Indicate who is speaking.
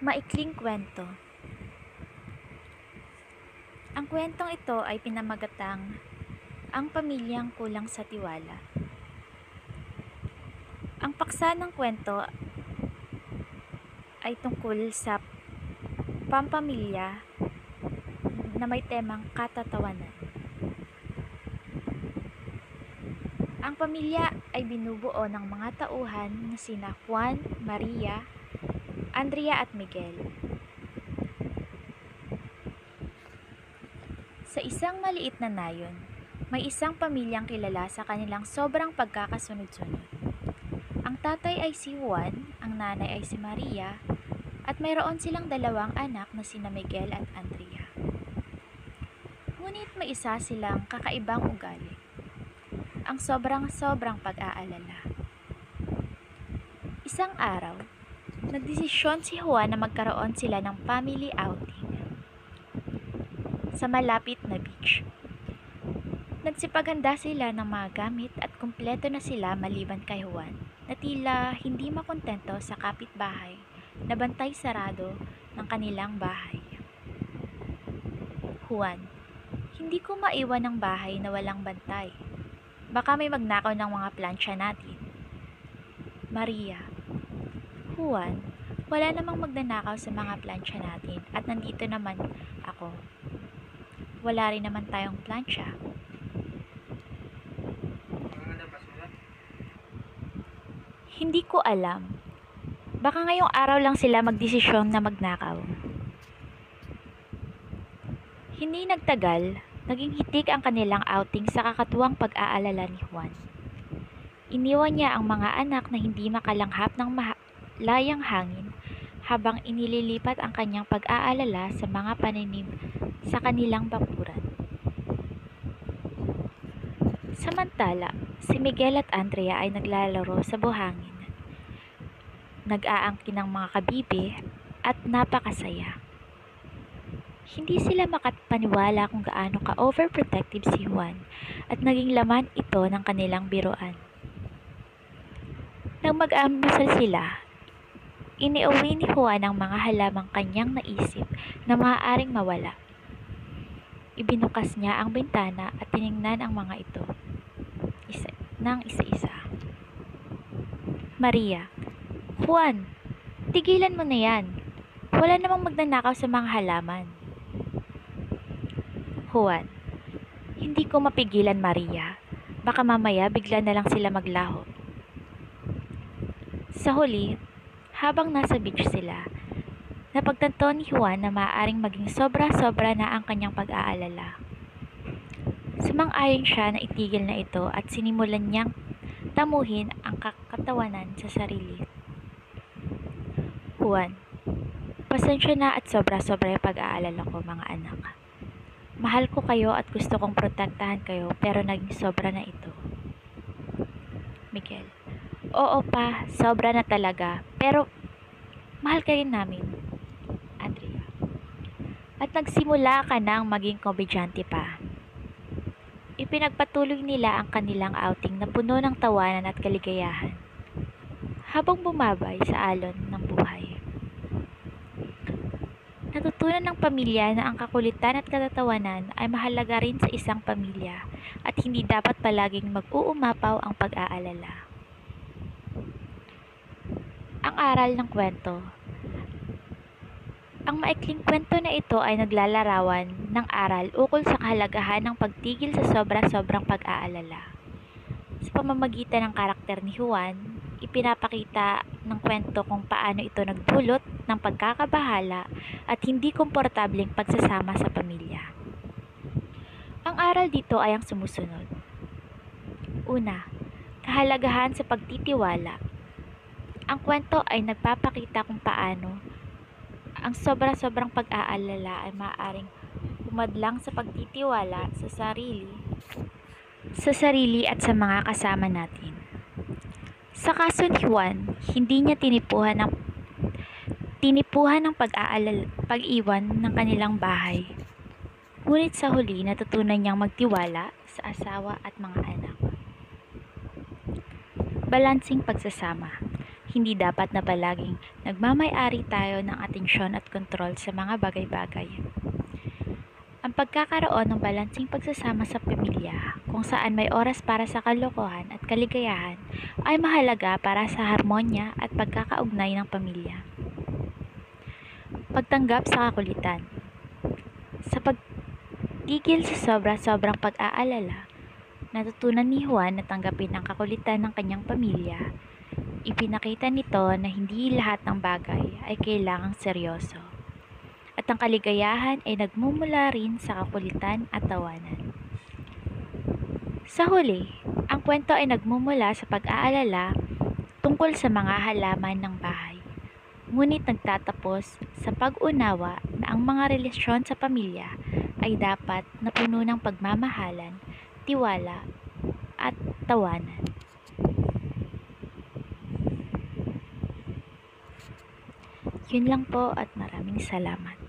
Speaker 1: Maikling kwento. Ang kwentong ito ay pinamagatang Ang Pamilyang Kulang sa Tiwala. Ang paksa ng kwento ay tungkol sa pampamilya na may temang katatawanan. Ang pamilya ay binubuo ng mga tauhan na sina Juan, Maria, Andrea at Miguel. Sa isang maliit na nayon, may isang pamilyang kilala sa kanilang sobrang pagkakasunod-sunod. Ang tatay ay si Juan, ang nanay ay si Maria, at mayroon silang dalawang anak na sina Miguel at Andrea. Ngunit may isa silang kakaibang ugali, ang sobrang pag-aalala. Isang araw, nagdesisyon si Juan na magkaroon sila ng family outing sa malapit na beach. Nagsipaghanda sila ng mga gamit at kumpleto na sila maliban kay Juan na tila hindi makontento sa kapitbahay na bantay sarado ng kanilang bahay. Juan, hindi ko maiwan ang bahay na walang bantay. Baka may magnakaw ng mga plancha natin. Maria, Juan, wala namang magnanakaw sa mga plancha natin at nandito naman ako. Wala rin naman tayong plancha. Hindi ko alam. Baka ngayong araw lang sila magdesisyon na magnakaw. Hindi nagtagal, naging hitik ang kanilang outing sa kakatuwang pag-aalala ni Juan. Iniwan niya ang mga anak na hindi makalanghap ng malayang hangin habang inililipat ang kanyang pag-aalala sa mga pananim sa kanilang bakuran. Samantala, si Miguel at Andrea ay naglalaro sa buhangin. Nag-aangkin ng mga kabibe at napakasaya. Hindi sila makapaniwala kung gaano ka-overprotective si Juan at naging laman ito ng kanilang biruan. Nang mag-almusal sila, iniuwi ni Juan ang mga halamang kanyang naisip na maaaring mawala. Ibinukas niya ang bintana at tiningnan ang mga ito isa-isa. Maria, Juan, tigilan mo na yan. Wala namang magnanakaw sa mga halaman. Juan, hindi ko mapigilan, Maria. Baka mamaya bigla na lang sila maglaho. Sa huli, habang nasa beach sila, napagtanto ni Juan na maaaring maging sobra-sobra na ang kanyang pag-aalala. Sumang-ayon siya na itigil na ito at sinimulan niyang tamuhin ang kakatawanan sa sarili. Juan, pasensya na at sobra-sobra yung pag-aalala ko, mga anak. Mahal ko kayo at gusto kong protektahan kayo pero naging sobra na ito. Miguel, oo pa, sobra na talaga, pero mahal ka rin namin. Andrea, at nagsimula ka nang maging komedyante pa. Ipinagpatuloy nila ang kanilang outing na puno ng tawanan at kaligayahan habang bumabay sa alon ng buhay. Natutunan ng pamilya na ang kakulitan at katatawanan ay mahalaga rin sa isang pamilya at hindi dapat palaging mag-uumapaw ang pag-aalala. Ang aral ng kwento. Ang maikling kwento na ito ay naglalarawan ng aral ukol sa kahalagahan ng pagtigil sa sobra-sobrang pag-aalala. Sa pamamagitan ng karakter ni Juan, ipinapakita ng kwento kung paano ito nagdulot ng pagkakabahala at hindi komportableng pagsasama sa pamilya. Ang aral dito ay ang sumusunod. Una, kahalagahan sa pagtitiwala. Ang kwento ay nagpapakita kung paano ang sobra-sobrang pag-aalala ay maaaring humadlang sa pagtitiwala sa sarili at sa mga kasama natin. Sa kaso ni Juan, hindi niya tinipuhan ng pag-iwan ng kanilang bahay. Ngunit sa huli, natutunan niyang magtiwala sa asawa at mga anak. Balansing pagsasama. hindi dapat na palaging nagmamay-ari tayo ng atensyon at kontrol sa mga bagay-bagay. Ang pagkakaroon ng balansing pagsasama sa pamilya, kung saan may oras para sa kalokohan at kaligayahan, ay mahalaga para sa harmonya at pagkakaugnay ng pamilya. Pagtanggap sa kakulitan. Sa pagtigil sa sobra-sobrang pag-aalala, natutunan ni Juan na tanggapin ang kakulitan ng kanyang pamilya. Ipinakita nito na hindi lahat ng bagay ay kailangang seryoso, at ang kaligayahan ay nagmumula rin sa kakulitan at tawanan. Sa huli, ang kwento ay nagmumula sa pag-aalala tungkol sa mga halaman ng bahay, ngunit nagtatapos sa pag-unawa na ang mga relasyon sa pamilya ay dapat na puno ng pagmamahalan, tiwala, at tawanan. Yun lang po at maraming salamat.